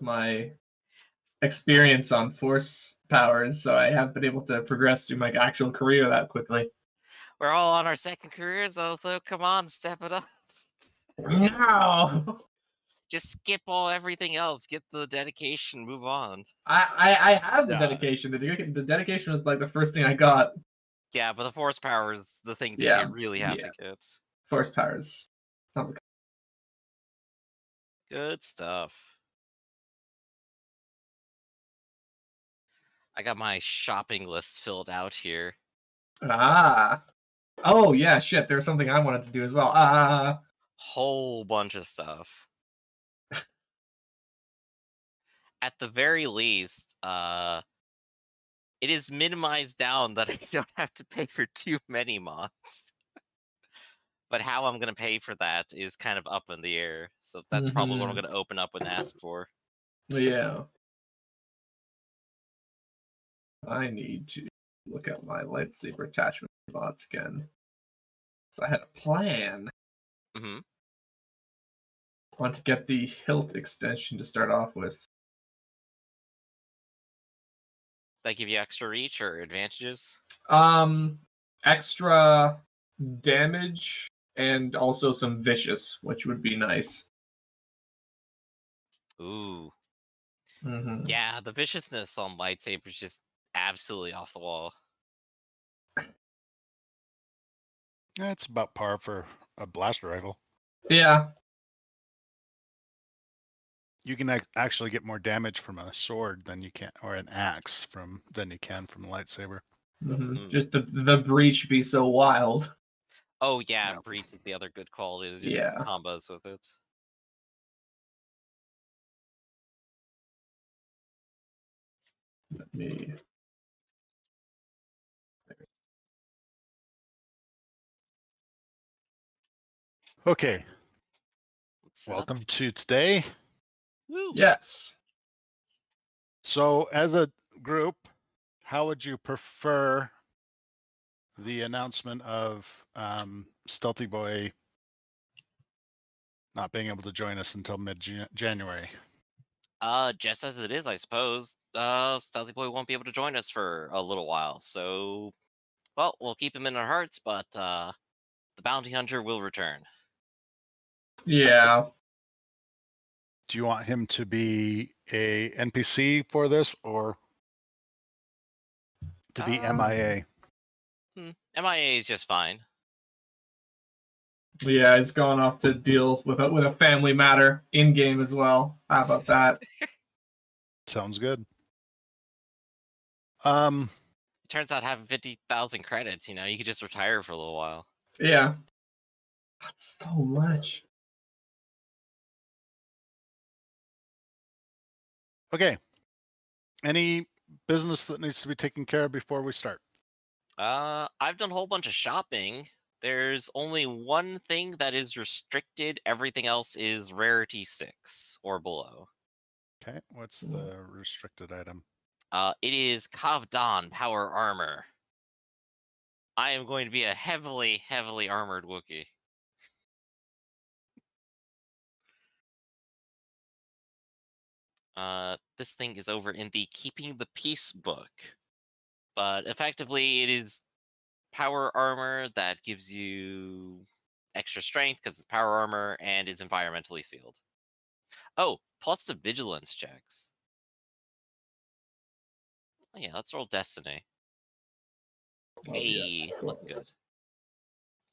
my experience on force powers, so I have been able to progress through my actual career that quickly. We're all on our second careers, though, so come on, step it up. No! Just skip everything else. Get the dedication, move on. I have the Yeah. dedication. The dedication was like the first thing I got. Yeah, but the force power is the thing that Yeah, you really have yeah. to get. Force powers. Good stuff. I got my shopping list filled out here. Ah. Oh yeah, shit. There's something I wanted to do as well. Whole bunch of stuff. At the very least, it is minimized down that I don't have to pay for too many mods. But how I'm gonna pay for that is kind of up in the air. So that's probably what I'm gonna open up and ask for. Yeah. I need to look at my lightsaber attachment slots again. So I had a plan. Mm-hmm. I want to get the hilt extension to start off with. That give you extra reach or advantages? Extra damage and also some vicious, which would be nice. Ooh. Mm-hmm. Yeah, the viciousness on lightsabers is just absolutely off the wall. It's about par for a blaster rifle. Yeah. You can actually get more damage from a sword than you can, or an axe than you can from a lightsaber. Mm-hmm. Mm. Just the breach be so wild. Oh yeah, Yeah. breach is the other good quality. Just Yeah. combos with it. Let me. Okay. What's up? Welcome to today. Woo. Yes. So, as a group, how would you prefer the announcement of Stealthy Boy not being able to join us until mid-January? Just as it is, I suppose. Stealthy Boy won't be able to join us for a little while, so well, we'll keep him in our hearts, but the bounty hunter will return. Yeah. Do you want him to be a NPC for this, or to be MIA? MIA is just fine. Yeah, he's going off to deal with a family matter in game as well. How about that? Sounds good. It turns out having 50,000 credits, you could just retire for a little while. Yeah. That's so much. Okay. Any business that needs to be taken care of before we start? I've done a whole bunch of shopping. There's only one thing that is restricted. Everything else is rarity 6 or below. Okay. What's the restricted item? It is Kavdan Power Armor. I am going to be a heavily, heavily armored Wookiee. This thing is over in the Keeping the Peace book. But effectively, it is power armor that gives you extra strength because it's power armor and is environmentally sealed. Oh, plus the vigilance checks. Oh, yeah, let's roll Destiny. Oh, Hey, yes, of look course. good.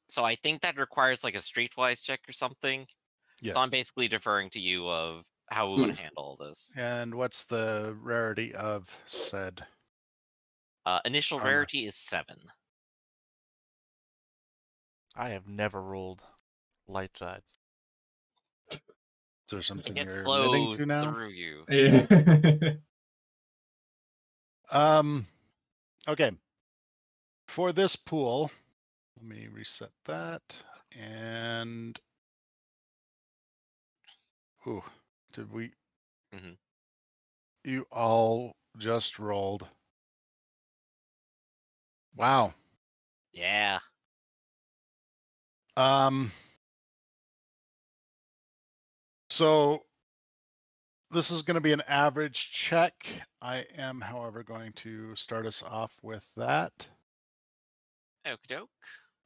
So I think that requires like a streetwise check or something. Yes. So I'm basically deferring to you of how we want to handle all this. And what's the rarity of said? Initial armor? rarity is 7. I have never rolled light side. Is there something It you're admitting flows to now? through you. Yeah. Okay. For this pool, let me reset that. And did we? Mhm. You all just rolled. Wow. Yeah. So this is going to be an average check. I am, however, going to start us off with that. Okie doke.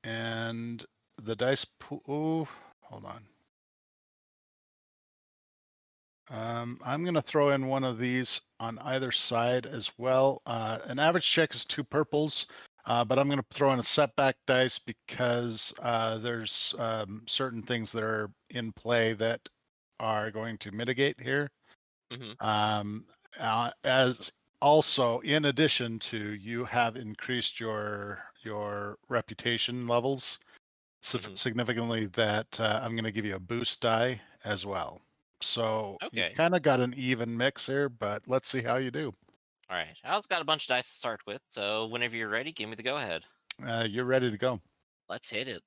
And the dice pool. Oh, hold on. I'm going to throw in one of these on either side as well. An average check is 2 purples, but I'm going to throw in a setback dice because there's certain things that are in play that are going to mitigate here. As also, in addition to, you have increased your reputation levels significantly, that I'm going to give you a boost die as well. So you Okay. kind of got an even mix here, but let's see how you do. All right. Al's got a bunch of dice to start with, so whenever you're ready, give me the go-ahead. You're ready to go. Let's hit it.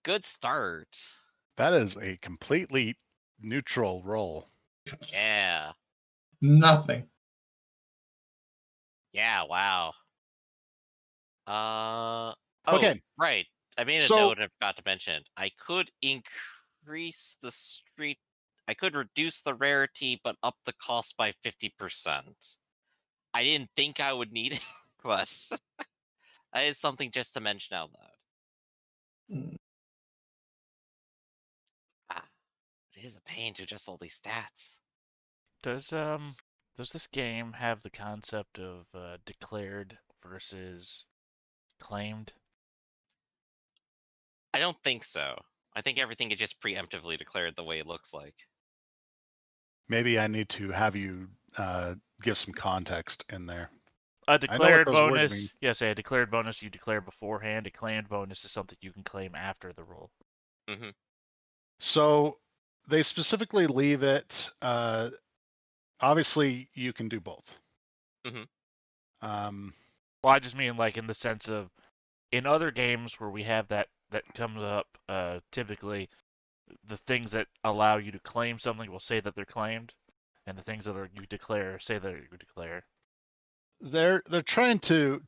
Good start. That is a completely neutral roll. Yeah. Nothing. Yeah, wow. Oh, Okay. right. I made a So- note I forgot to mention. I could increase the street. I could reduce the rarity, but up the cost by 50%. I didn't think I would need it, but that is something just to mention out loud. Mm. It is a pain to adjust all these stats. Does this game have the concept of declared versus claimed? I don't think so. I think everything is just preemptively declared the way it looks like. Maybe I need to have you give some context in there. A I know what declared those words bonus, mean. yes, a declared bonus you declare beforehand. A claimed bonus is something you can claim after the roll. Mm-hmm. So they specifically leave it. Obviously, you can do both. Mm-hmm. Well, I just mean like in the sense of, in other games where we have that comes up, typically the things that allow you to claim something will say that they're claimed, and the things that are you declare say that you declare. They're trying to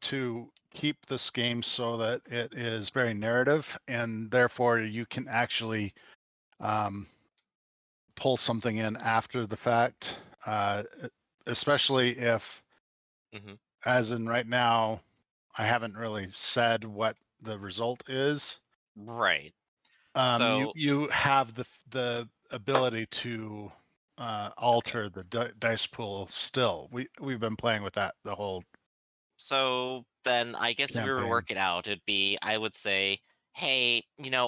keep this game so that it is very narrative, and therefore you can actually pull something in after the fact, especially if, as in right now, I haven't really said what the result is. Right. You have the ability to alter the dice pool still. We've been playing with that the whole. So then I guess if we were to campaign. work it out, it'd be, I would say, hey,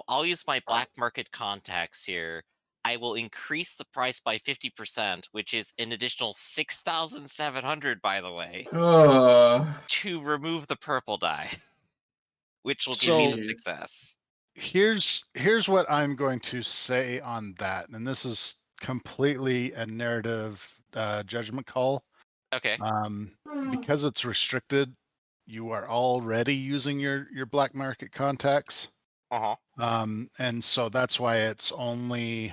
I'll use my black market contacts here. I will increase the price by 50%, which is an additional 6,700, by the way, to remove the purple die, which will give me the Jeez. success. Here's what I'm going to say on that, and this is completely a narrative judgment call. Okay. Because it's restricted, you are already using your black market contacts. And so that's why it's only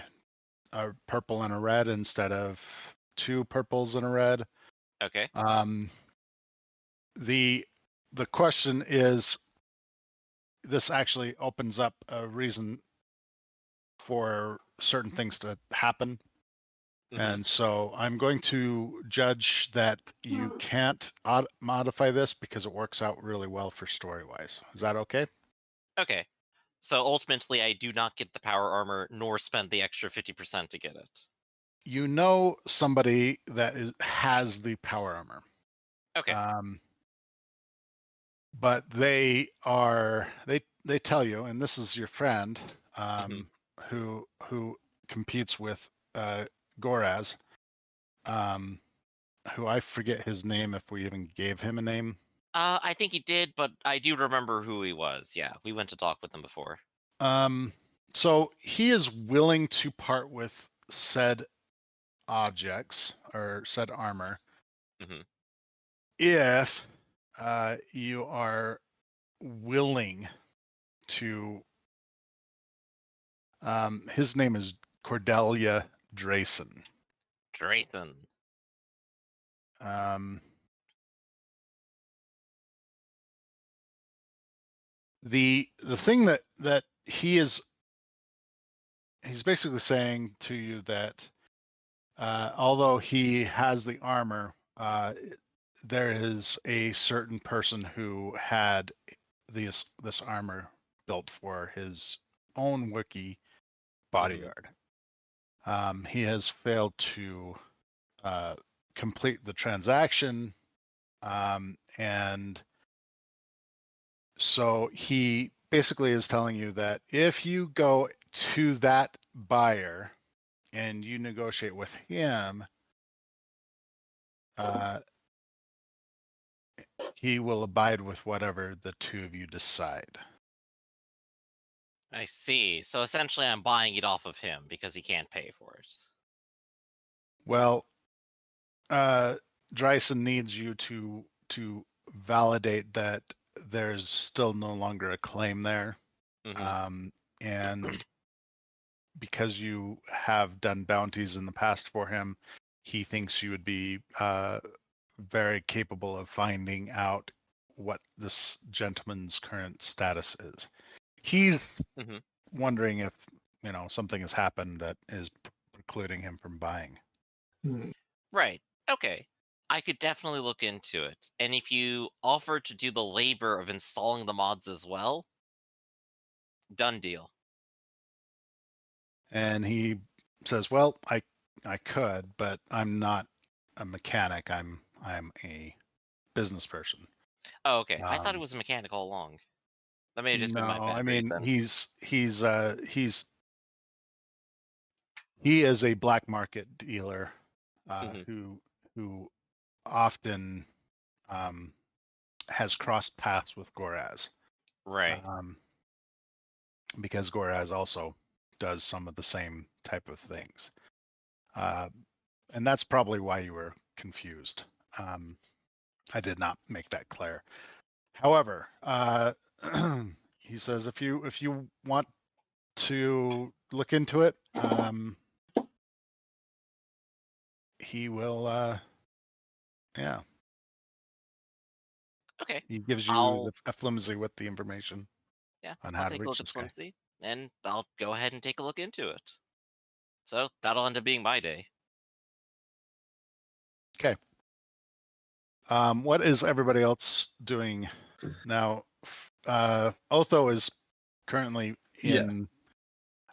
a purple and a red instead of 2 purples and a red. Okay. The question is, this actually opens up a reason for certain things to happen. And so I'm going to judge that you can't modify this because it works out really well for story-wise. Is that okay? Okay. So ultimately, I do not get the power armor, nor spend the extra 50% to get it. You know somebody that has the power armor. Okay. But they tell you, and this is your friend who competes with Goraz, who I forget his name, if we even gave him a name. I think he did, but I do remember who he was. Yeah, we went to talk with him before. So he is willing to part with said objects or said armor if you are willing to. His name is Cordelia Drayson. The thing that he's basically saying to you that although he has the armor, there is a certain person who had this armor built for his own Wookiee bodyguard. He has failed to complete the transaction, and so he basically is telling you that if you go to that buyer and you negotiate with him, he will abide with whatever the two of you decide. I see. So essentially, I'm buying it off of him because he can't pay for it. Well, Dryson needs you to validate that there's still no longer a claim there, and because you have done bounties in the past for him, he thinks you would be very capable of finding out what this gentleman's current status is. He's wondering if something has happened that is precluding him from buying. Right. Okay. I could definitely look into it. And if you offer to do the labor of installing the mods as well, done deal. And he says, "Well, I could, but I'm not a mechanic. I'm a business person." Oh, okay. I thought it was a mechanic all along. That may have just been my No, bad I read mean then. he is a black market dealer who often has crossed paths with Goraz. Right. Because Goraz also does some of the same type of things. And that's probably why you were confused. I did not make that clear. However, he says if you want to look into it, he will. Yeah. Okay. He gives you a flimsy with the information. Yeah, on I'll how to take a reach look at this guy. Flimsy, and I'll go ahead and take a look into it. So that'll end up being my day. Okay. What is everybody else doing now? Otho is currently in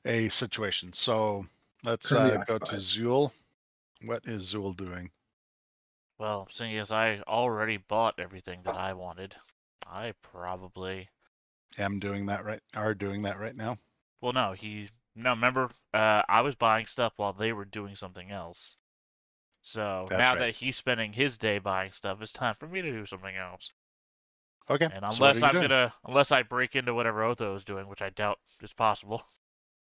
a situation. So let's Currently go to occupied. Zool. What is Zool doing? Well, seeing as I already bought everything that I wanted, I probably Am doing that right? Are doing that right now? Well, no, remember, I was buying stuff while they were doing something else. So That's now right. that he's spending his day buying stuff, it's time for me to do something else. Okay. And So what are you doing? unless I break into whatever Otho is doing, which I doubt is possible,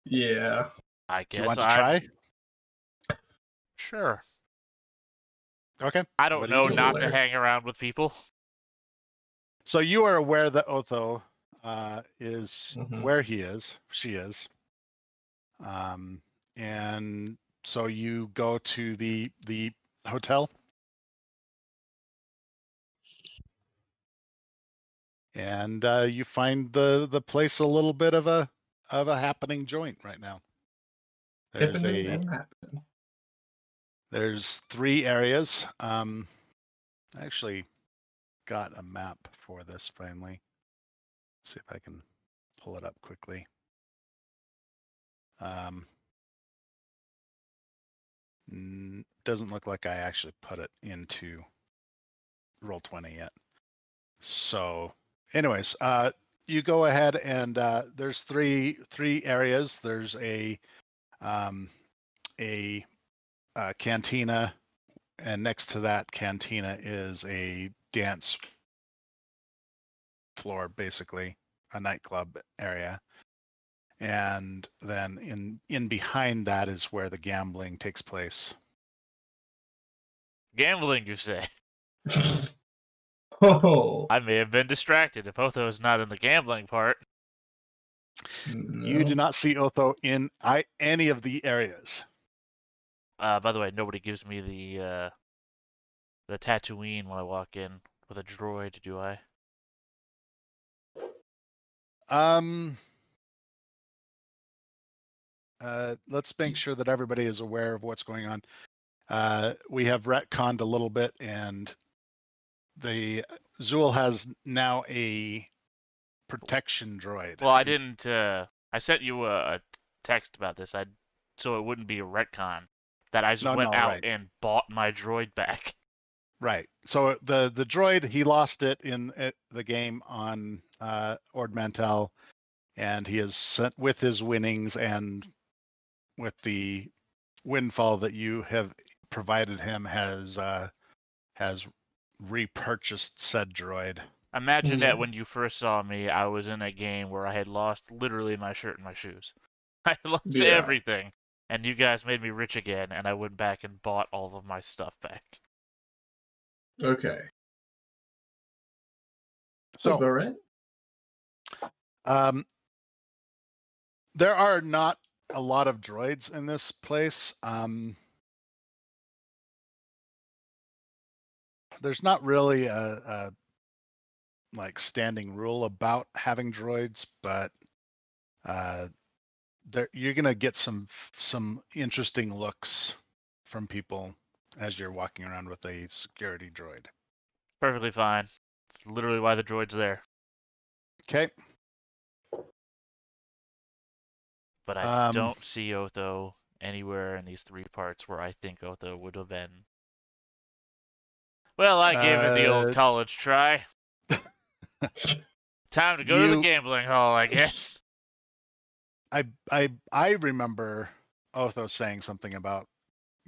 Yeah. I Do you guess want to try? Sure. Okay. I don't What are you know doing? not to hang around with people. So you are aware that Otho is Mhm. where she is. And so you go to the hotel. And you find the place a little bit of a happening joint right now. There's 3 areas. I actually got a map for this finally. Let's see if I can pull it up quickly. Doesn't look like I actually put it into Roll20 yet. So, anyways, you go ahead and there's three areas. There's a cantina, and next to that cantina is a dance floor, basically a nightclub area. And then in behind that is where the gambling takes place. Gambling, you say? Oh. I may have been distracted if Otho is not in the gambling part. No. You do not see Otho in any of the areas. By the way, nobody gives me the Tatooine when I walk in with a droid, do I? Let's make sure that everybody is aware of what's going on. we have retconned a little bit, and the Zool has now a protection droid. Well, I didn't. I sent you a text about this. So it wouldn't be a retcon. That I just went out right. and bought my droid back. Right. So the droid, he lost it in the game on Ord Mantell, and he is sent with his winnings and with the windfall that you have provided him has repurchased said droid. Imagine that when you first saw me, I was in a game where I had lost literally my shirt and my shoes. I lost everything, and you guys made me rich again, and I went back and bought all of my stuff back. Okay. So, right. There are not a lot of droids in this place. There's not really a like standing rule about having droids, but you're gonna get some interesting looks from people as you're walking around with a security droid. Perfectly fine. It's literally why the droid's there. Okay. But I don't see Otho anywhere in these 3 parts where I think Otho would have been. Well, I gave it the old college try. Time to go to the gambling hall, I guess. I remember Otho saying something about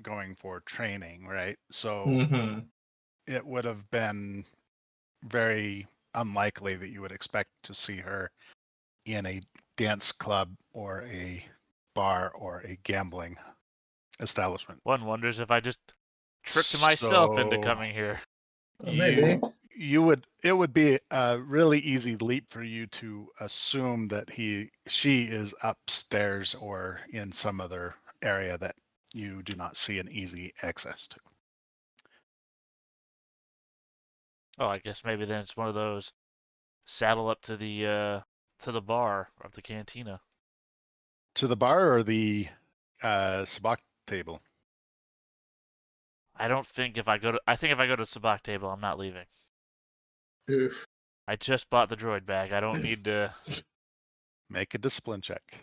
going for training, right? So it would have been very unlikely that you would expect to see her in a dance club or a bar or a gambling establishment. One wonders if I just tricked myself into coming here. Maybe. It would be a really easy leap for you to assume that she is upstairs or in some other area that you do not see an easy access to. Oh, I guess maybe then it's one of those saddle up to the bar of the cantina. To the bar or the sabacc table? I think if I go to the sabacc table, I'm not leaving. Oof. I just bought the droid back. I don't need to make a discipline check.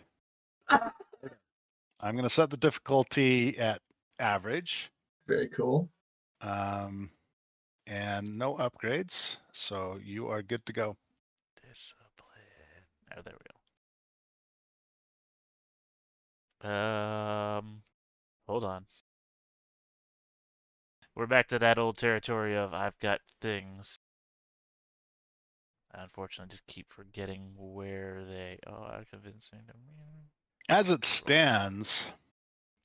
I'm going to set the difficulty at average. Very cool. And no upgrades, so you are good to go. Discipline. Oh, there we go. Hold on. We're back to that old territory of I've got things. I unfortunately just keep forgetting where they are convincing them. As it stands,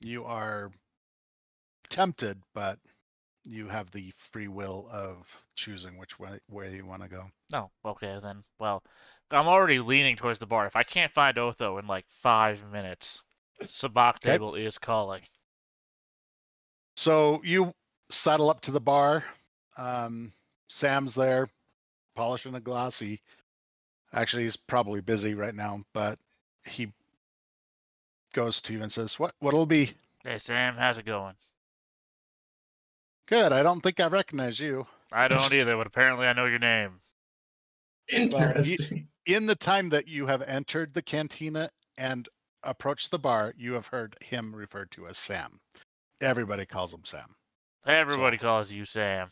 you are tempted, but you have the free will of choosing which way you want to go. Oh, okay then. Well, I'm already leaning towards the bar. If I can't find Otho in like 5 minutes, sabacc table is calling. So you saddle up to the bar. Sam's there, polishing a glass. He's probably busy right now, but he goes to you and says, "What'll be?" Hey Sam, how's it going? Good. I don't think I recognize you. I don't either, but apparently I know your name. Interesting. Well, in the time that you have entered the cantina and approached the bar, you have heard him referred to as Sam. Everybody calls him Sam. Everybody calls you Sam.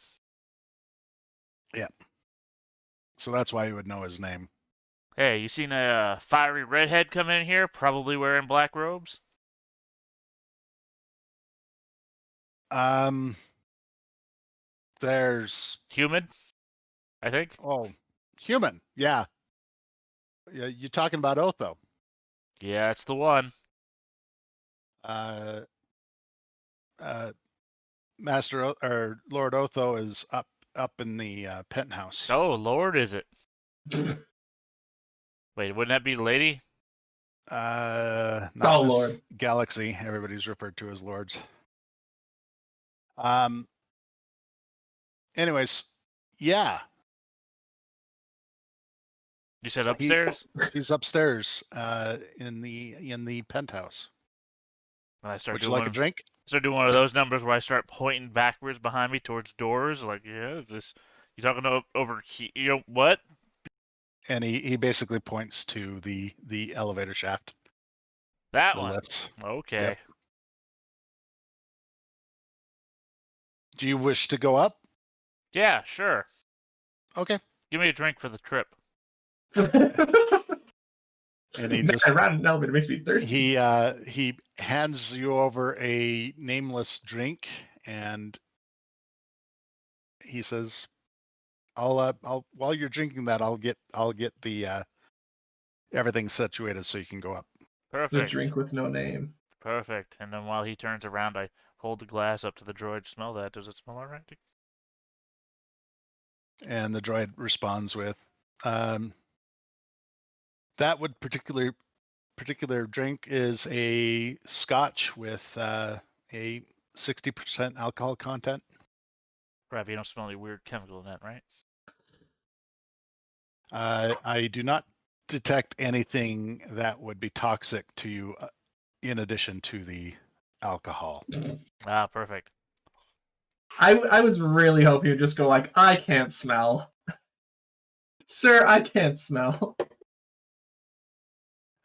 Yeah. So that's why you would know his name. Hey, you seen a fiery redhead come in here, probably wearing black robes? There's human, I think. Oh, human. Yeah. Yeah, you talking about Otho? Yeah, it's the one. Master or Lord Otho is up in the penthouse. Oh, Lord, is it? Wait, wouldn't that be lady? Not all Lord. Galaxy. Everybody's referred to as lords. Anyways, yeah. You said upstairs? He's upstairs in the penthouse. And I start Would you like a drink? Start doing one of those numbers where I start pointing backwards behind me towards doors, like, yeah, this. You talking over here? You know what? And he basically points to the elevator shaft. That The one. lifts. Okay. Yep. Do you wish to go up? Yeah, sure. Okay. Give me a drink for the trip. And he Man, just I ran an elevator, makes me thirsty. he hands you over a nameless drink, and he says, I'll while you're drinking that, I'll get the everything situated so you can go up." The Perfect. drink with no name. Perfect. And then while he turns around, I hold the glass up to the droid. Smell that. Does it smell alright? And the droid responds with, "That would particular drink is a Scotch with a 60% alcohol content." Right, you don't smell any weird chemical in that, right? I do not detect anything that would be toxic to you, in addition to the alcohol. Ah, perfect. I was really hoping you'd just go like, I can't smell. Sir, I can't smell.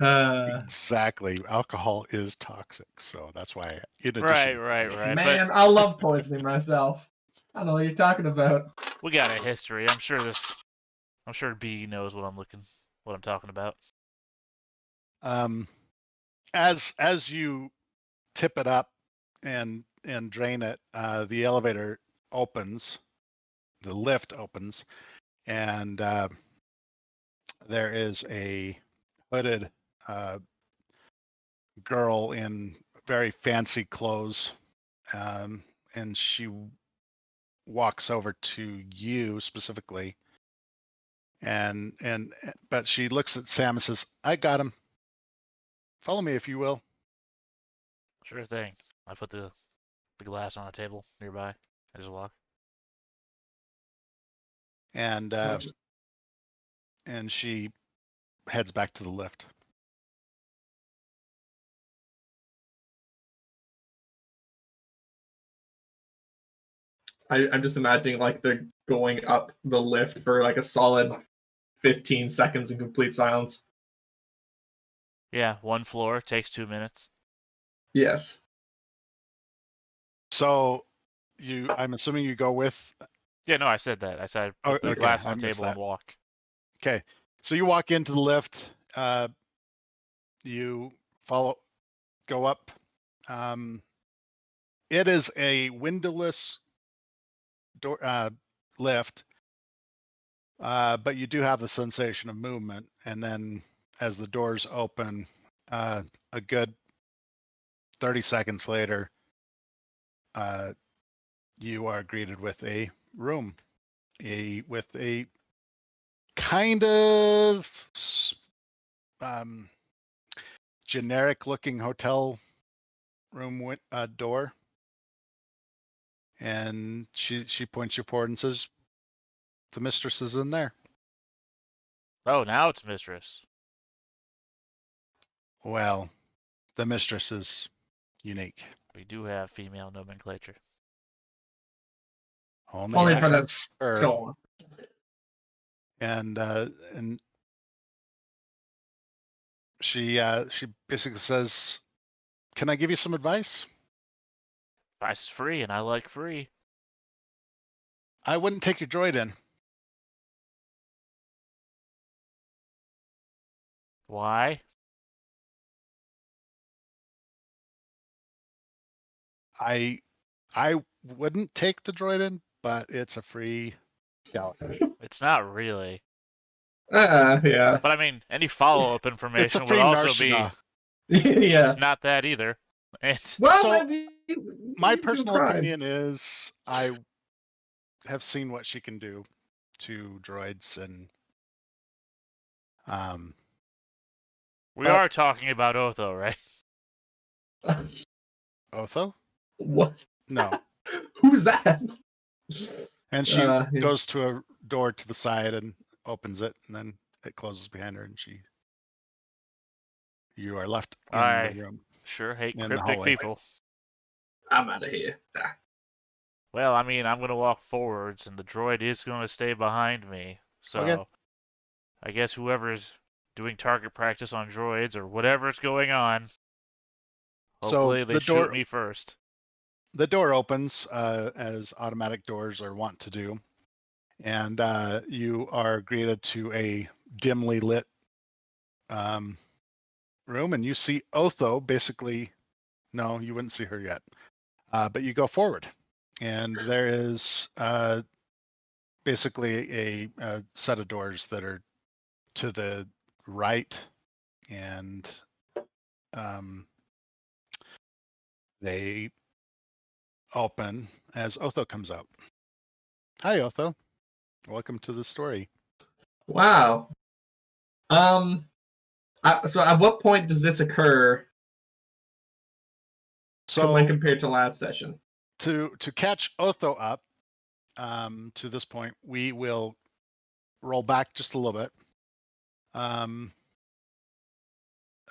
Exactly. Alcohol is toxic, so that's why. In Right, addition, right. Man, I love poisoning myself. I don't know what you're talking about. But we got a history. I'm sure B knows what I'm talking about. As you tip it up and drain it, the elevator opens, the lift opens, and there is a hooded girl in very fancy clothes, and she walks over to you specifically, and but she looks at Sam and says, "I got him. Follow me if you will." Sure thing. I put the glass on a table nearby. I just walk. And and she heads back to the lift. I'm just imagining like they're going up the lift for like a solid 15 seconds in complete silence. Yeah, one floor takes 2 minutes. Yes. So I'm assuming you go with. Yeah, no, I said that. I said I put the Okay, glass I on the missed table and that. walk. Okay, so you walk into the lift. You go up. It is a windowless door lift, but you do have the sensation of movement. And then as the doors open, a good 30 seconds later, you are greeted with a room, with a kind of generic looking hotel room door. And she points you forward and says, "The mistress is in there." Oh, now it's mistress. Well, the mistress is unique. We do have female nomenclature. Only for that this. her. Go on. And she basically says, "Can I give you some advice?" Advice is free, and I like free. "I wouldn't take your droid in." Why? I wouldn't take the droid in, but it's a free. It's not really. Yeah. But I mean, any follow-up It's a information would free also be. Narshada. Yeah. It's not that either. And Well, So, I mean, My you do personal crimes. opinion is I have seen what she can do to droids, and we but- are talking about Otho, right? Otho? What? No. Who's that? And she Yeah. goes to a door to the side and opens it, and then it closes behind her, and you are left in the I room, sure hate in the cryptic hallway. people. I'm out of here. Ah. Well, I mean, I'm going to walk forwards, and the droid is going to stay behind me. So, Okay. I guess whoever's doing target practice on droids or whatever's going on, hopefully So they shoot me first. The door opens, as automatic doors are wont to do, and you are greeted to a dimly lit room, and you see Otho. Basically, no, you wouldn't see her yet, but you go forward, and there is basically a set of doors that are to the right, and they open as Otho comes out. Hi, Otho. Welcome to the story. Wow. So at what point does this occur? So when compared to last session? To catch Otho up, to this point, we will roll back just a little bit.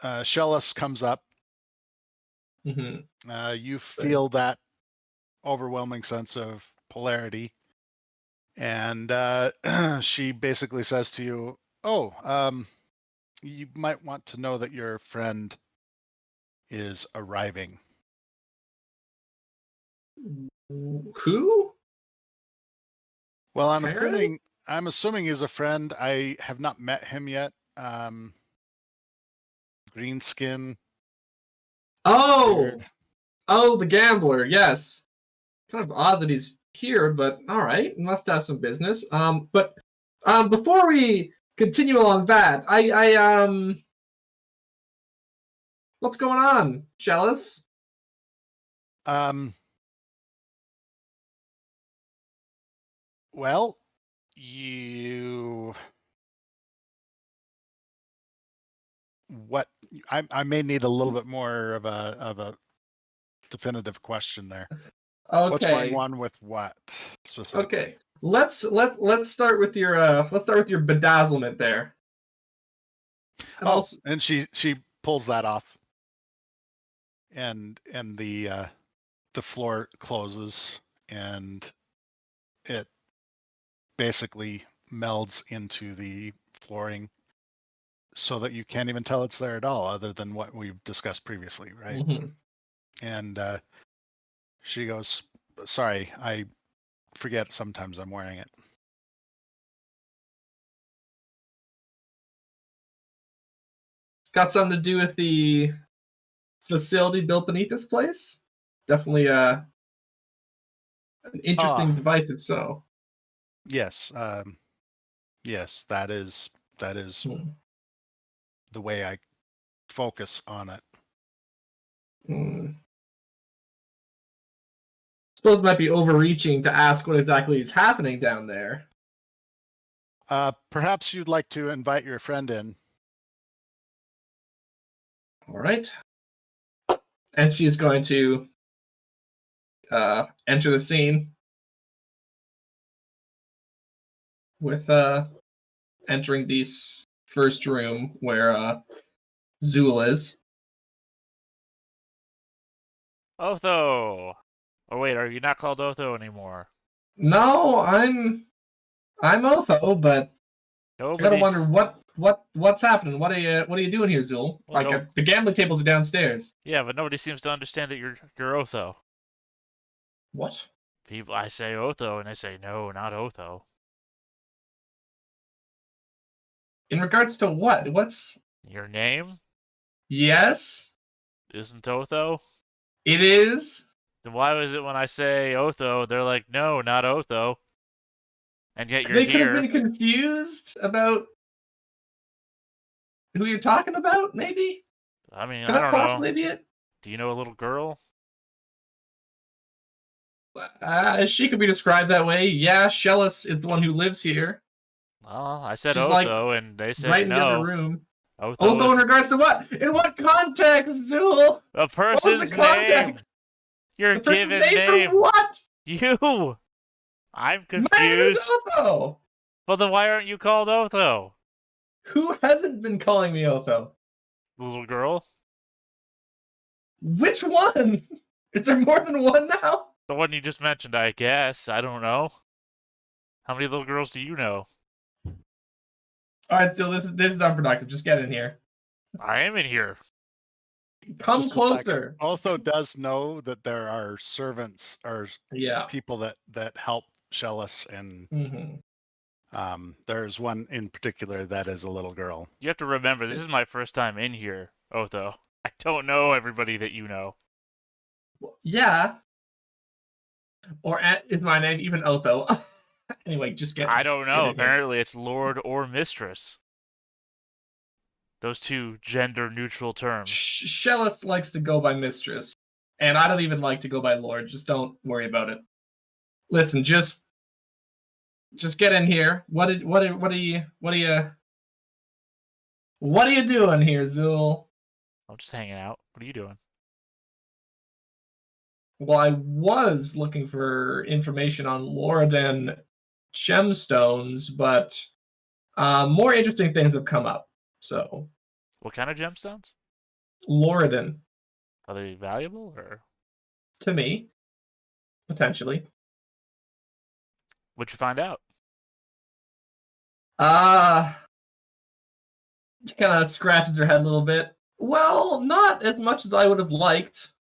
Shellis comes up. Mm-hmm. You feel that overwhelming sense of polarity, and she basically says to you, "Oh, you might want to know that your friend is arriving." Who? Well, I'm Terry? assuming he's a friend. I have not met him yet. Green skin. Oh, beard. the gambler. Yes. Kind of odd that he's here, but all right, must have some business. But before we continue along that, what's going on, Shellis? Well, you. What I may need a little bit more of a definitive question there. Okay. What's going on with what specifically? Okay. Let's start with your bedazzlement there. And also, and she pulls that off, and the floor closes, and it basically melds into the flooring, so that you can't even tell it's there at all, other than what we've discussed previously, right? mm-hmm. And she goes, "Sorry, I forget sometimes I'm wearing it." It's got something to do with the facility built beneath this place. Definitely an interesting device, if so. Yes, yes, that is the way I focus on it. Suppose it might be overreaching to ask what exactly is happening down there. Perhaps you'd like to invite your friend in. All right. And she's going to enter the scene with entering this first room where Zool is. Otho! Oh wait, are you not called Otho anymore? No, I'm Otho, but I gotta wonder what's happening. What are you doing here, Zool? Well, the gambling tables are downstairs. Yeah, but nobody seems to understand that you're Otho. What? I say Otho, and they say no, not Otho. In regards to what? What's your name? Yes. Isn't Otho? It is. Then why was it when I say Otho, they're like, no, not Otho, and yet you're They here? could have been confused about who you're talking about, maybe? I mean, Could I that don't possibly know. be it? Do you know a little girl? She could be described that way. Yeah, Shellis is the one who lives here. Well, I said She's Otho, and they said right in the no. other room. Otho in regards to what? In what context, Zool? A person's name. Context? Your The person's given name for what? You. I'm confused. My name is Otho. Well, then why aren't you called Otho? Who hasn't been calling me Otho? The little girl? Which one? Is there more than one now? The one you just mentioned, I guess. I don't know. How many little girls do you know? All right, so this is unproductive. Just get in here. I am in here. Come Just a second. closer. Otho does know that there are servants or Yeah. people that help Shellis, and Mm-hmm. there's one in particular that is a little girl. You have to remember, this is my first time in here, Otho. I don't know everybody that you know. Yeah. Or is my name even Otho? Anyway, just get. I don't know. get in here. Apparently, it's Lord or Mistress. Those two gender-neutral terms. Shellis likes to go by Mistress, and I don't even like to go by Lord. Just don't worry about it. Listen, just get in here. What are you doing here, Zool? I'm just hanging out. What are you doing? Well, I was looking for information on Lordan gemstones, but more interesting things have come up. So, What kind of gemstones? Lordan, Are they valuable or? to me, potentially. What'd you find out? She kind of scratches her head a little bit. Well, not as much as I would have liked,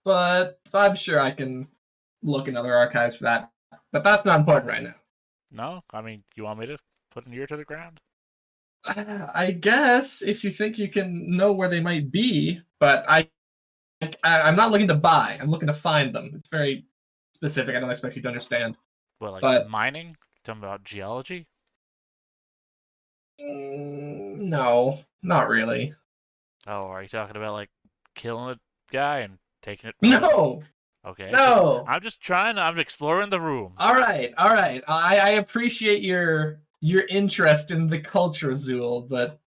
but I'm sure I can look in other archives for that. But that's not important right now. No? I mean, you want me to put an ear to the ground? I guess if you think you can know where they might be, but I'm not looking to buy. I'm looking to find them. It's very specific. I don't expect you to understand. What, like But mining? Talking about geology? no, not really. Oh, are you talking about like killing a guy and taking it? No, Okay. no. I'm just trying. I'm exploring the room. All right. I appreciate your interest in the culture, Zool, but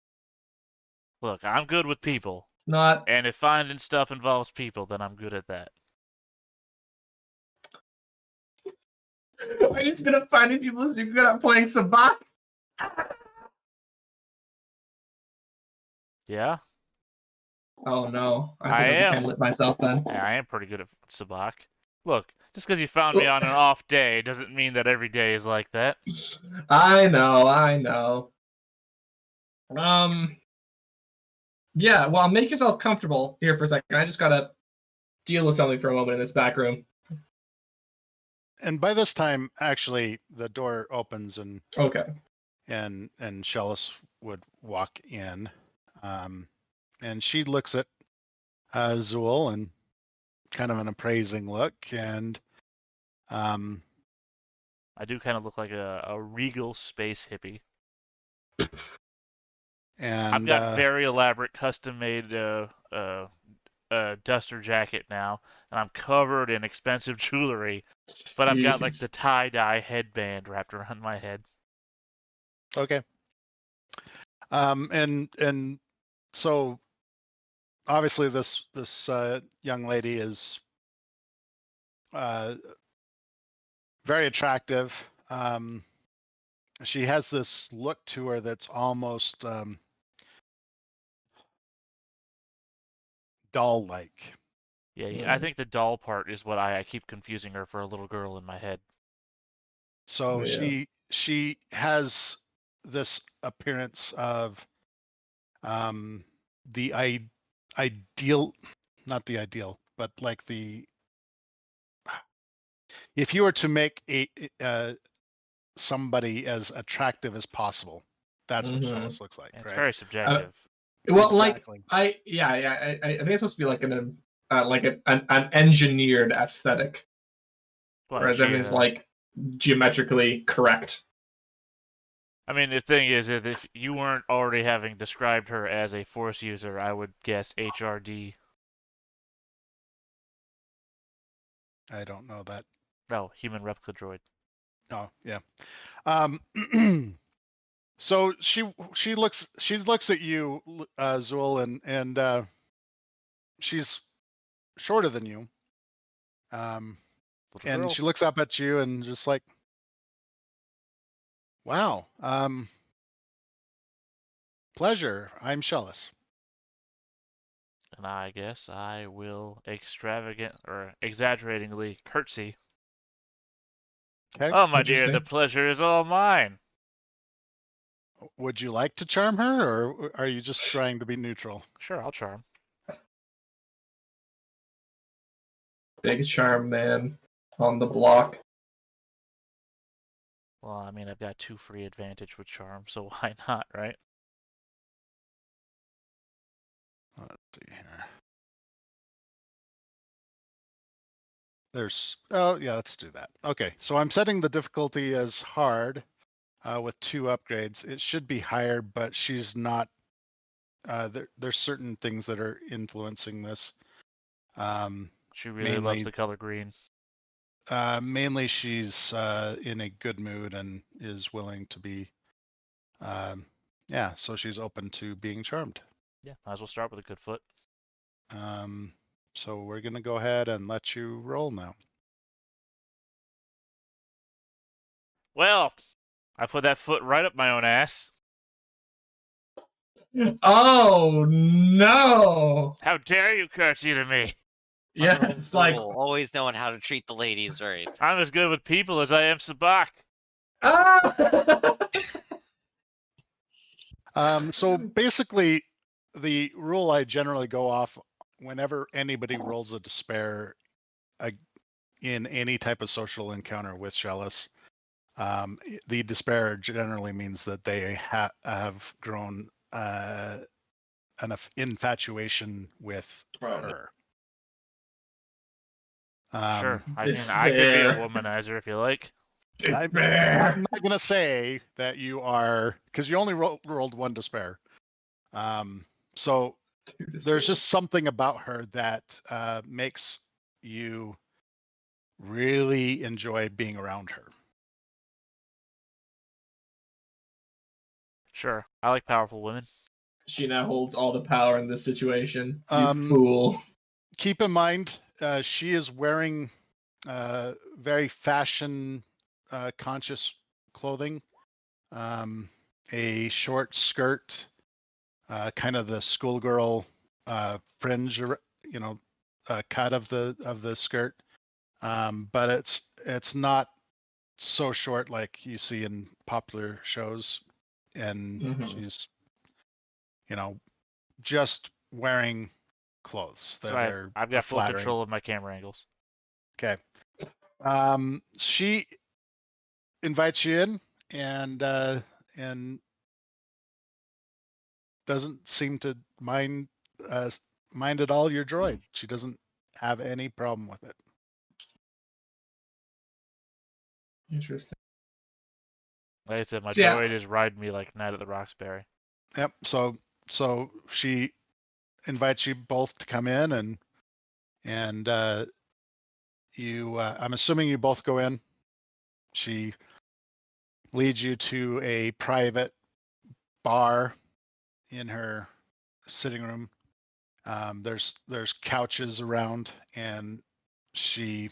Look, I'm good with people, it's not. and if finding stuff involves people, then I'm good at that. Are you just good at finding people? You're good at playing sabacc? Yeah, Oh no! I think I I'll just am. handle it myself then. I am pretty good at sabacc. Look, just because you found me on an off day doesn't mean that every day is like that. I know. Yeah, well, make yourself comfortable here for a second. I just gotta deal with something for a moment in this back room. And by this time, actually, the door opens and Okay. Shellis would walk in, and she looks at Zool and kind of an appraising look, and I do kind of look like a regal space hippie. and I've got very elaborate, custom-made duster jacket now, and I'm covered in expensive jewelry. But I've got like Jeez. the tie-dye headband wrapped around my head. okay. And so obviously this young lady is very attractive. She has this look to her that's almost doll-like. Yeah, I think the doll part is what I keep confusing her for a little girl in my head. So Yeah. she has this appearance of the ideal, not the ideal, but like if you were to make somebody as attractive as possible, that's what Shellis looks like, And it's right? very subjective. Well, Exactly. I think it's supposed to be like an engineered aesthetic, What, whereas everything's like geometrically correct. I mean, the thing is, if you weren't already having described her as a Force user, I would guess HRD. I don't know that. No, human replica droid. Oh, yeah. So she looks at you, Zool, and she's shorter than you. Little And girl. she looks up at you and just like, wow, pleasure. I'm Shellis. And I guess I will exaggeratingly curtsy. Okay. Oh, my dear, the Interesting. pleasure is all mine. Would you like to charm her, or are you just trying to be neutral? Sure, I'll charm. Big charm man on the block. Well, I mean, I've got 2 free advantage with charm, so why not, right? Let's see here. Oh yeah, let's do that. Okay, so I'm setting the difficulty as hard with 2 upgrades. It should be higher, but she's not. There's certain things that are influencing this. She really loves Mainly, the color green. mainly she's in a good mood and is willing to be. Yeah, so she's open to being charmed. Yeah, might as well start with a good foot. So we're gonna go ahead and let you roll now. Well, I put that foot right up my own ass. Oh no! How dare you curtsy to me? Yeah, Honorable it's like Fool, always knowing how to treat the ladies right. I'm as good with people as I am Sabak. ah! So basically, the rule I generally go off whenever anybody rolls a despair in any type of social encounter with Shellis, the despair generally means that they have grown an infatuation with her. Sure, I could be a Despair. womanizer if you like. Despair. I'm not gonna say that you are, because you only rolled 1 despair. So there's just something about her that makes you really enjoy being around her. Sure, I like powerful women. She now holds all the power in this situation. You Um, fool. Keep in mind, she is wearing very fashion conscious clothing. A short skirt, kind of the schoolgirl fringe, cut of the skirt. But it's not so short like you see in popular shows, and she's, just wearing clothes that are I've got full flattering. control of my camera angles. Okay. She invites you in and doesn't seem to mind at all your droid. She doesn't have any problem with it. Interesting. Like I said, my So, yeah. droid is riding me like Night at the Roxbury. Yep. So she invites you both to come in, and you. I'm assuming you both go in. She leads you to a private bar in her sitting room. There's couches around, and she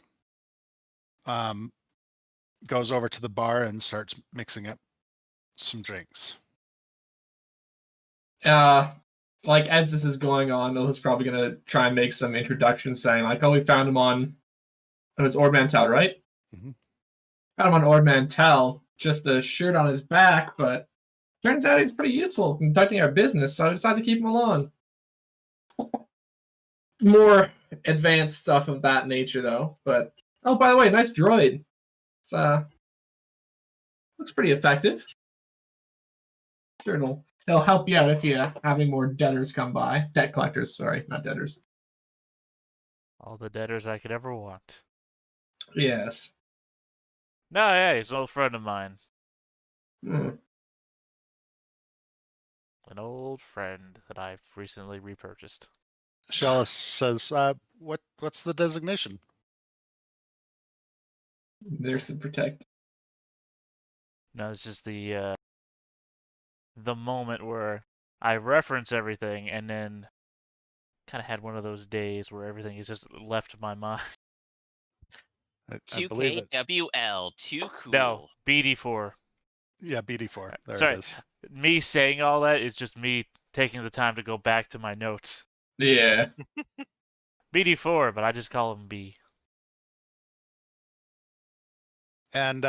goes over to the bar and starts mixing up some drinks. Like as this is going on, Noah's probably gonna try and make some introductions, saying like, "Oh, we found him on it was Ord Mantell, right? Mm-hmm. Found him on Ord Mantell, just a shirt on his back, but turns out he's pretty useful conducting our business, so I decided to keep him along." More advanced stuff of that nature, though. But oh, by the way, nice droid. It's looks pretty effective. Sure, it'll help you out if you have any more debtors come by. Debt collectors, sorry, not debtors. All the debtors I could ever want. Yes. No, yeah, he's an old friend of mine. Hmm. An old friend that I've recently repurchased. Shellis says, "What's the designation?" There's to protect. No, this is the moment where I reference everything and then kind of had one of those days where everything has just left my mind. I believe it. 2KWL, too cool. No, BD4. Yeah, BD4. There Sorry, it is. me saying all that is just me taking the time to go back to my notes. Yeah. BD4, but I just call him B. And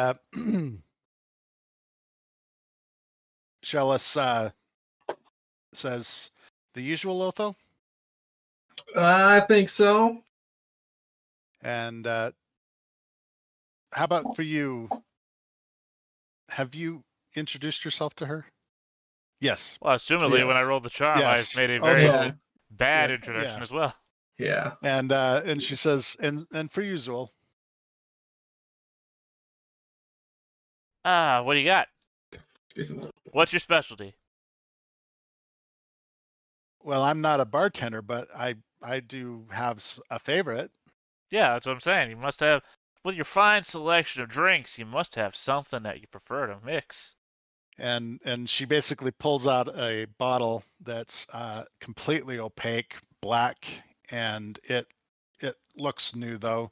Shellis says, the usual, Otho? I think so. And how about for you? Have you introduced yourself to her? Yes. Well, assumedly, when I Yes. rolled the charm, Yes. I made a Oh, very Yeah. bad Yeah, introduction yeah. as well. Yeah. And she says, and for you, Zool. What do you got? Jason. What's your specialty? Well, I'm not a bartender, but I do have a favorite. Yeah, that's what I'm saying. You must have, with your fine selection of drinks, you must have something that you prefer to mix. And she basically pulls out a bottle that's completely opaque, black, and it looks new though.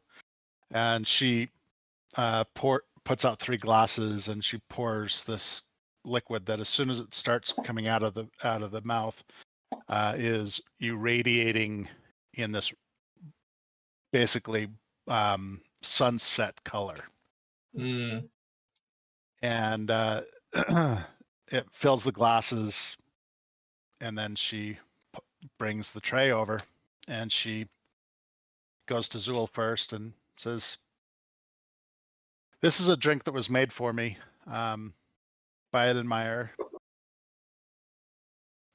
And she puts out 3 glasses, and she pours this liquid that, as soon as it starts coming out of the mouth, is irradiating in this basically sunset color. Mm. And it fills the glasses, and then she brings the tray over, and she goes to Zool first and says, "This is a drink that was made for me by Ed and Meyer."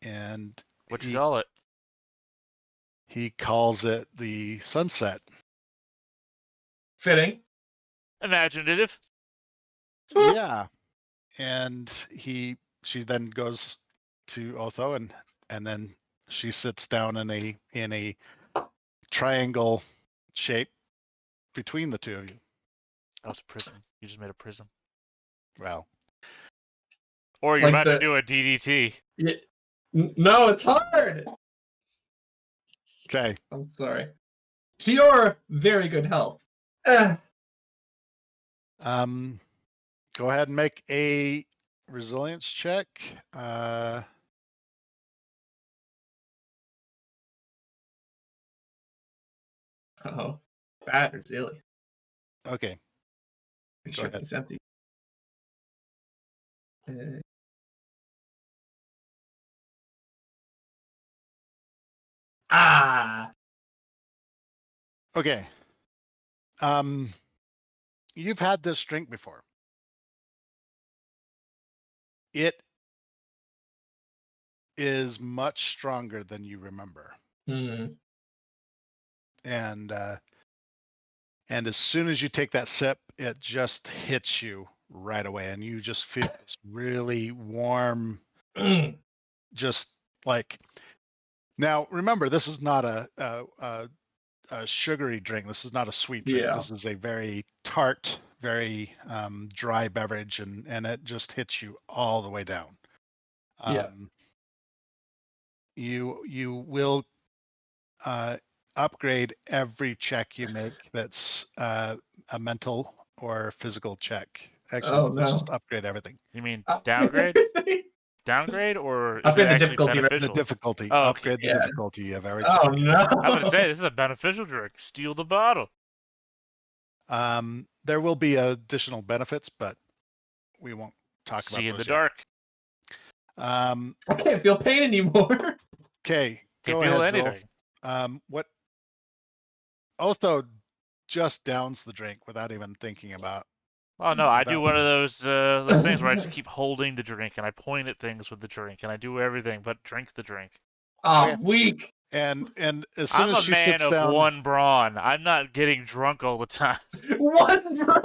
And What you call it? he calls it the Sunset. Fitting. Imaginative. Yeah. And she then goes to Otho, and then she sits down in a triangle shape between the two of you. That was a prism. You just made a prism. Well, Or you're Like about to the- do a DDT. Yeah. No, it's hard. okay. I'm sorry. To your very good health. Go ahead and make a resilience check. Oh, bad or silly. Okay. Make Go sure ahead. it's empty. Ah. Okay. You've had this drink before. It is much stronger than you remember. Hmm. And as soon as you take that sip, it just hits you right away, and you just feel this really warm, just like. Now, remember, this is not a sugary drink. This is not a sweet drink. Yeah. This is a very tart, very dry beverage, and it just hits you all the way down. Yeah. You will upgrade every check you make that's a mental or physical check. Actually, Oh, let's no. just upgrade everything. You mean downgrade? Downgrade, or is Upgrade it the actually difficulty, right? The beneficial? difficulty. Oh, okay. Upgrade the Yeah. difficulty of every Oh, check. no. I'm going to say this is a beneficial drink. Steal the bottle. There will be additional benefits, but we won't talk about See in those the yet. dark. I can't feel pain anymore. Okay, Can't go feel ahead, Zool. anything. What Otho just downs the drink without even thinking about. Oh no, I do Without- one of those things where I just keep holding the drink and I point at things with the drink and I do everything but drink the drink. Oh, Okay. weak. And as soon I'm as a she man sits of down, one brawn. I'm not getting drunk all the time. One, bro.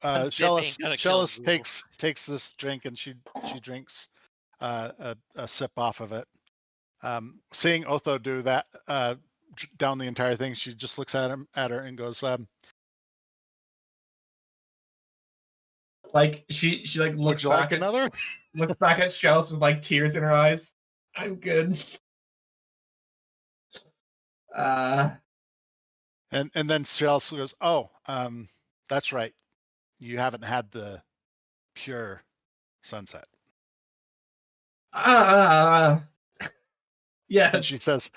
Unzipping gonna kill Shellis Zool. takes this drink, and she drinks a sip off of it. Seeing Otho do that, down the entire thing, she just looks at her and goes, Like she like "Would looks you back like at another?" Shells with like tears in her eyes. I'm good. And then Shellis goes, "Oh, that's right. You haven't had the pure sunset." Yes. And she says,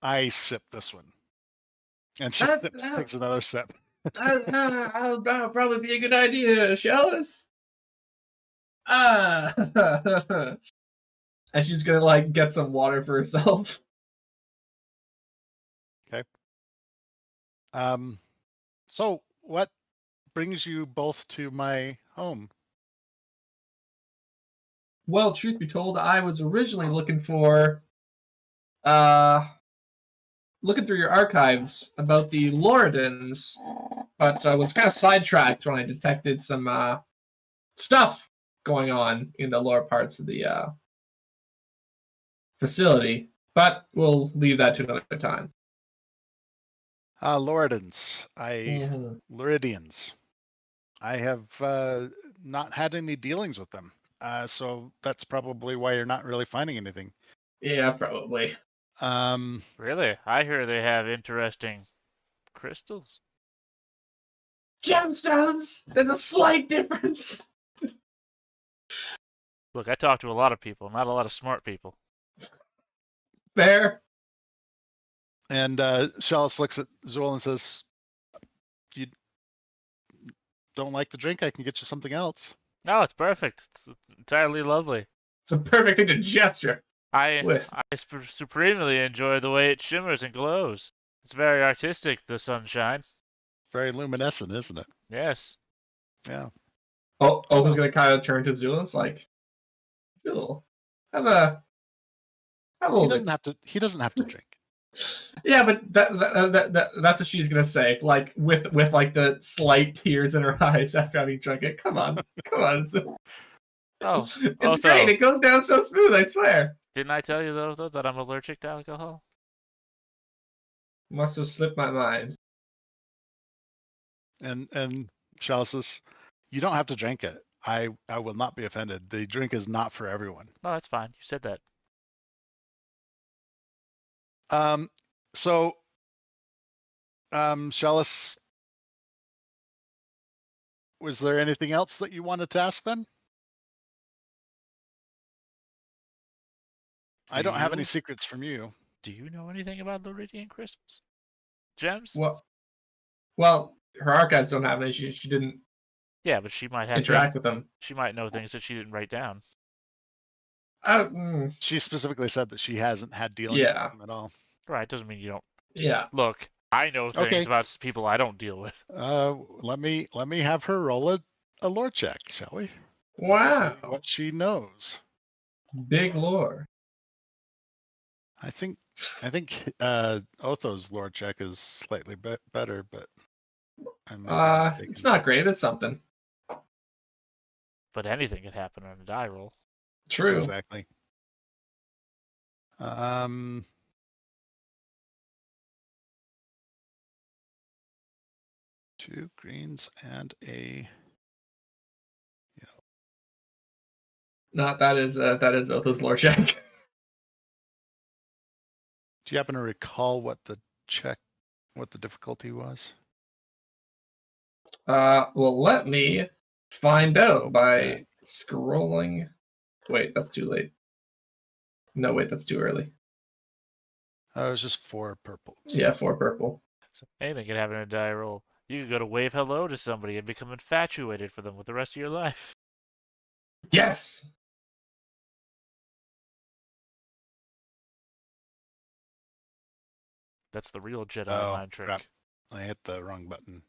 I sip this one. And she takes another sip. That'll probably be a good idea, Shellis. And she's gonna like get some water for herself. Okay. So what brings you both to my home? Well, truth be told, I was originally looking for looking through your archives about the Loridans, but I was kind of sidetracked when I detected some stuff going on in the lower parts of the facility. But we'll leave that to another time. Loridans. Luridians. I have not had any dealings with them. So that's probably why you're not really finding anything. Yeah, probably. Really? I hear they have interesting crystals. Gemstones. There's a slight difference. Look, I talk to a lot of people, not a lot of smart people. Fair. And Shellis looks at Zool and says, if you don't like the drink, I can get you something else. No, it's perfect. It's entirely lovely. It's a perfect thing to gesture. I With. supremely enjoy the way it shimmers and glows. It's very artistic, the sunshine. It's very luminescent, isn't it? Yes. Yeah. Oaken's gonna kind of turn to Zulans like, Zul, have a He doesn't have to. He doesn't have to drink. Yeah, but that's what she's gonna say, like with like the slight tears in her eyes after having drunk it. Come on, Zul. Oh, it's great. It goes down so smooth. I swear. Didn't I tell you though that I'm allergic to alcohol? Must have slipped my mind. And Shellis says, you don't have to drink it. I will not be offended. The drink is not for everyone. No, that's fine. You said that. So, Shellis, was there anything else that you wanted to ask then? I don't have any secrets from you. Do you know anything about Luridian crystals? Gems? Well, her archives don't have any. She didn't. Yeah, but she might have interact with them. She might know things that she didn't write down. She specifically said that she hasn't had dealings with them at all. Right, doesn't mean you don't. Yeah. Look, I know things about people I don't deal with. Let me have her roll a lore check, shall we? Wow. Let's see what she knows. Big lore. I think Otho's lore check is slightly better, but I may be mistaken. It's not great. It's something. But anything can happen on a die roll. True. Exactly. 2 greens and a yellow. That is Otho's lore check. Do you happen to recall what the difficulty was? Well, let me find out by scrolling. Wait, that's too late. No, wait, that's too early. It was just 4 purple. Yeah, 4 purple. So anything can happen in a die roll. You could go to wave hello to somebody and become infatuated for them with the rest of your life. Yes. That's the real Jedi mind trick. Crap. I hit the wrong button.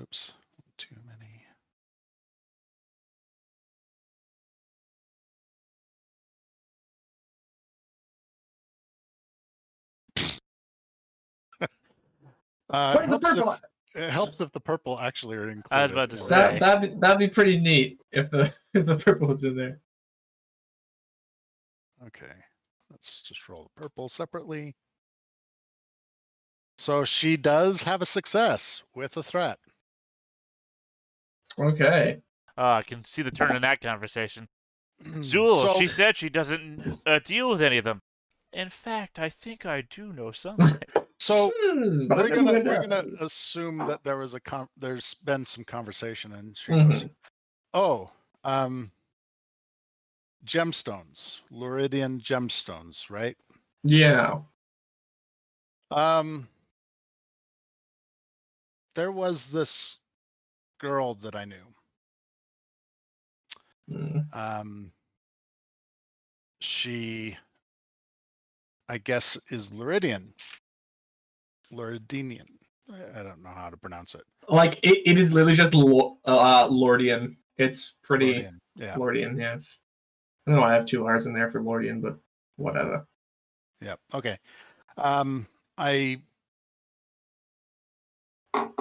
Oops, too many. Where's the purple? It helps if the purple actually are included. I was about to say. That'd be pretty neat if the purple was in there. Okay, let's just roll the purple separately. So she does have a success with a threat. Okay. I can see the turn in that conversation. Zool, she said she doesn't deal with any of them. In fact, I think I do know something. So we're gonna assume that there was there's been some conversation, and she goes, "Oh, gemstones, Luridian gemstones, right? Yeah. There was this girl that I knew. She, I guess, is Luridian. Luridinian. I don't know how to pronounce it. Like it is literally just Lordian. It's pretty Lordian. Yeah. Lordian. Yes. I don't know why I have two R's in there for Lordian, but whatever. Yep. Okay.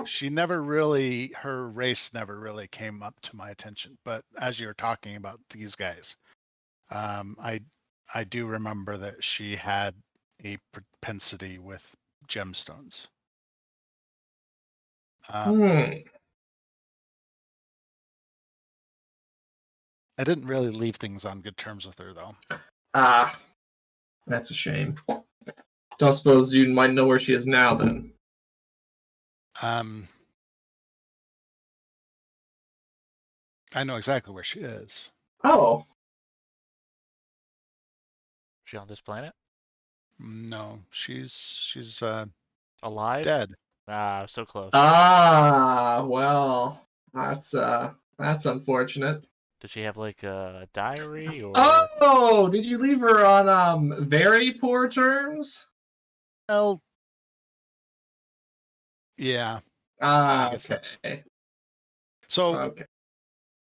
She never really, her race never really came up to my attention. But as you're talking about these guys, I do remember that she had a propensity with gemstones. I didn't really leave things on good terms with her, though. That's a shame. Don't suppose you might know where she is now, then? I know exactly where she is. Oh. She on this planet? No, she's Alive? dead. Ah, so close. Well, that's unfortunate. Did she have like a diary or? Oh, did you leave her on very poor terms? Well, yeah. I guess that's so. Okay.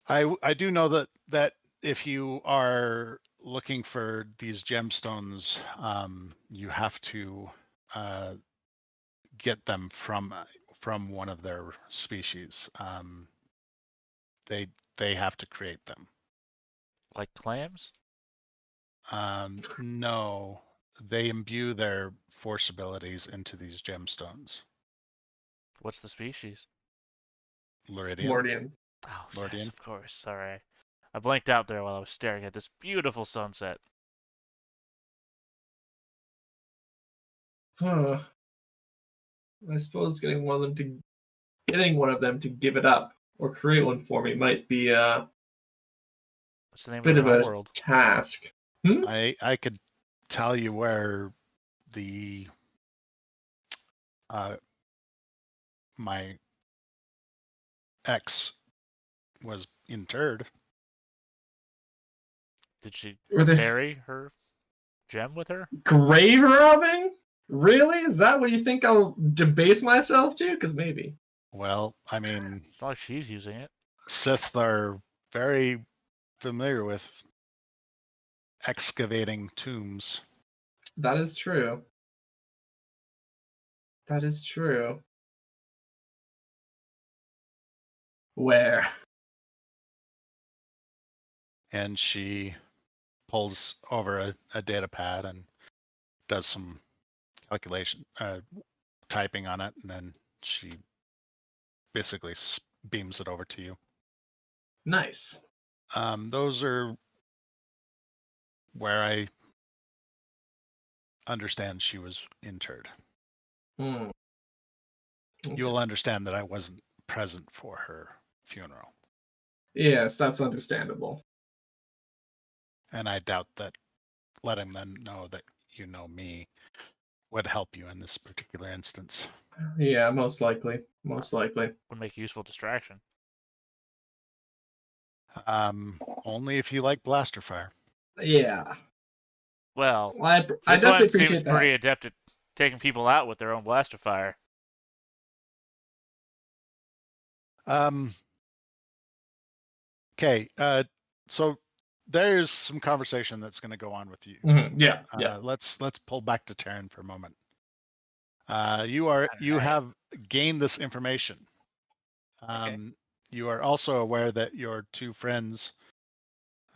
I do know that if you are looking for these gemstones, you have to get them from one of their species. They have to create them. Like clams? No, they imbue their force abilities into these gemstones. What's the species? Lordian. Oh, yes, Lordian. of course. Sorry. I blanked out there while I was staring at this beautiful sunset. I suppose getting one of them to give it up or create one for me might be a What's the name bit of of the a world? task. I could tell you where the my ex was interred. Did she Were they bury her gem with her? grave robbing? Really? Is that what you think I'll debase myself to? Because maybe. Well, I mean, It's not like she's using it. Sith are very familiar with excavating tombs. That is true. That is true. Where? And she pulls over a data pad and does some calculation, typing on it, and then she basically beams it over to you. Nice. Those are where I understand she was interred. Okay. You'll understand that I wasn't present for her funeral. Yes, that's understandable. And I doubt that letting them know that you know me would help you in this particular instance. Yeah, most likely. Most likely. Would make a useful distraction. Only if you like blaster fire. Yeah. Well, I this definitely one appreciate seems that. pretty adept at taking people out with their own blaster fire. Okay. So there's some conversation that's going to go on with you. Mm-hmm. Yeah. Let's pull back to Taryn for a moment. You have gained this information. Okay. You are also aware that your two friends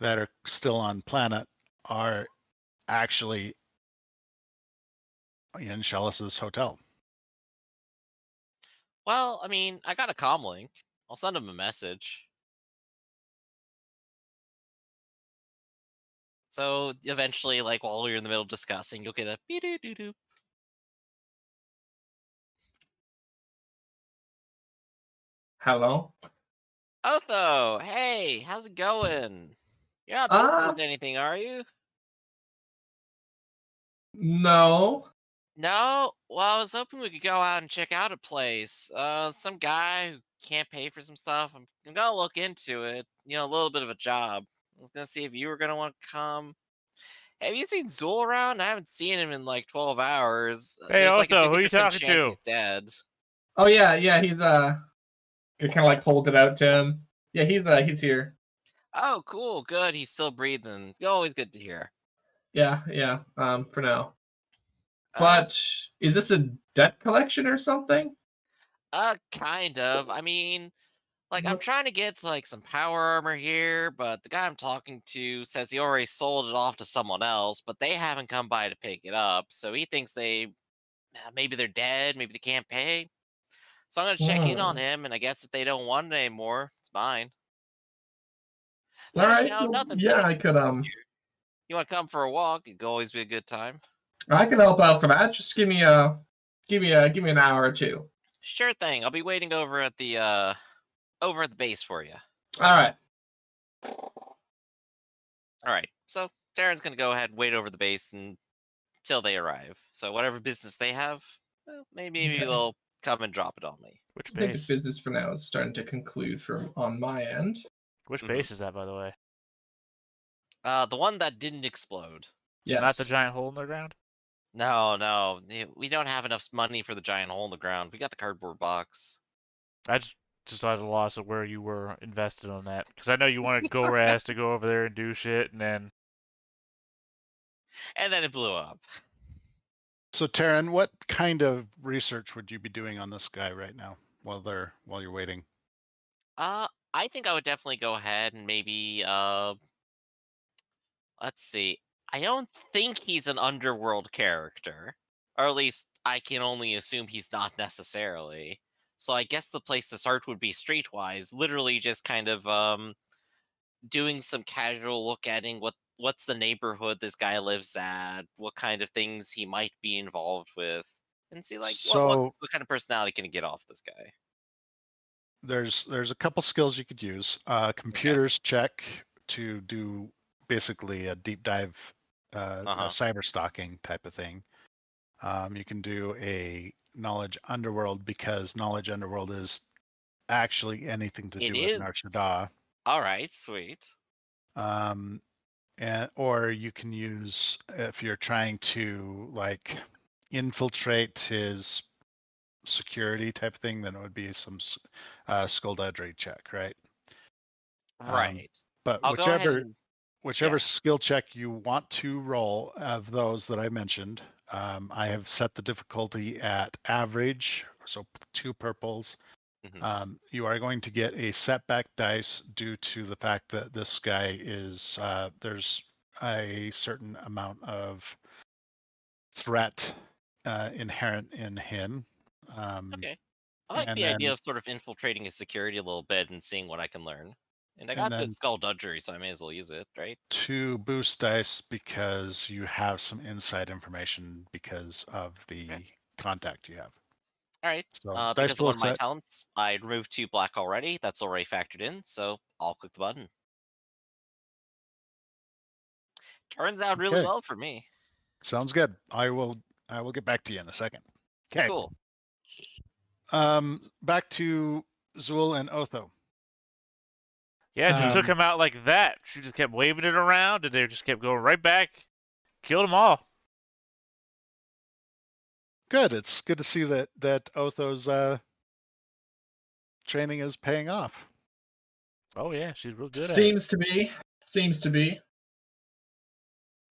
that are still on planet are actually in Shellis's hotel. Well, I mean, I got a comm link. I'll send him a message. So eventually, like while you're in the middle of discussing, you'll get a beep-doo-doo-doo. Hello? Otho, hey, how's it going? You're not busy with anything, are you? No. No? Well, I was hoping we could go out and check out a place. Some guy who can't pay for some stuff. I'm gonna look into it. You know, a little bit of a job. I was gonna see if you were gonna want to come. Have you seen Zool around? I haven't seen him in like 12 hours. Hey, There's like a Otho, who you 50% talking chance to? he's dead. Oh yeah, he's you kind of like hold it out to him. Yeah, he's here. Oh, cool, good. He's still breathing. Always good to hear. Yeah. For now. Uh, But is this a debt collection or something? kind of. I mean, like, I'm trying to get like some power armor here, but the guy I'm talking to says he already sold it off to someone else, but they haven't come by to pick it up. So he thinks maybe they're dead, maybe they can't pay. So I'm gonna check in on Hmm. him, and I guess if they don't want it anymore, it's mine. All So right. nothing Yeah, big. I could You want to come for a walk? It could always be a good time. I can help out for that. Just give me an hour or two. Sure thing. I'll be waiting over at the base for you. All right. All right. So Darren's gonna go ahead and wait over the base until they arrive. So whatever business they have, well, maybe Okay. they'll come and drop it on me. Which I think the base? business for now is starting to conclude from on my end. Which Mhm. base is that, by the way? The one that didn't explode. So Yes. not the giant hole in the ground? No, we don't have enough money for the giant hole in the ground. We got the cardboard box. I just had a loss of where you were invested on that. Because I know you wanted Goraz to go over there and do shit, and then... And then it blew up. So, Taryn, what kind of research would you be doing on this guy right now while you're waiting? I think I would definitely go ahead and maybe let's see. I don't think he's an underworld character. Or at least I can only assume he's not necessarily. So I guess the place to start would be streetwise, literally just kind of doing some casual look at what's the neighborhood this guy lives at, what kind of things he might be involved with, and see like So what kind of personality can I get off this guy. there's a couple skills you could use. Computers check to do basically a deep dive, cyber stalking type of thing. You can do a knowledge underworld because knowledge underworld is actually anything to It do with is. Nar Shaddaa. All right, sweet. Or you can use, if you're trying to like infiltrate his security type thing, then it would be some skullduggery check, right? Right. But I'll go ahead and whichever skill check you want to roll of those that I mentioned, I have set the difficulty at average, so 2 purples. You are going to get a setback dice due to the fact that this guy is there's a certain amount of threat inherent in him. okay. I like and the idea then of sort of infiltrating his security a little bit and seeing what I can learn. And I and got good then skullduggery, so I may as well use it, right? 2 boost dice because you have some inside information because of the contact you have. All right. So dice Because of pool one of my set. talents, I removed 2 black already. That's already factored in, so I'll click the button. Turns out really Okay. well for me. Sounds good. I will get back to you in a second. Okay. Cool. Back to Zool and Otho. Yeah, just took Um, him out like that. She just kept waving it around, and they just kept going right back. Killed them all. Good. It's good to see that Otho's training is paying off. Oh yeah, she's real good at it. Seems to be. Seems to be.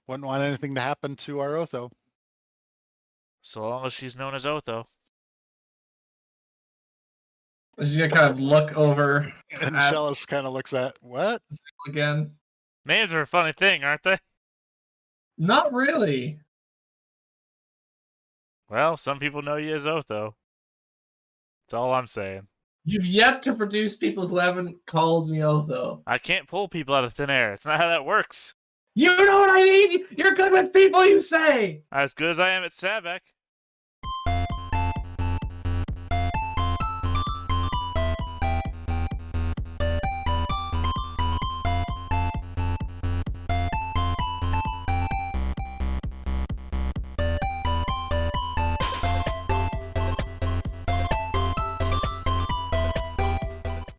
Wouldn't want anything to happen to our Otho. So long as she's known as Otho. She's gonna kind of look over And at Shellis kind of looks at what? Zool again. Names are a funny thing, aren't they? Not really. Well, some people know you as Otho. That's all I'm saying. You've yet to produce people who haven't called me Otho. I can't pull people out of thin air. It's not how that works. You know what I mean? You're good with people, you say! As good as I am at Savek.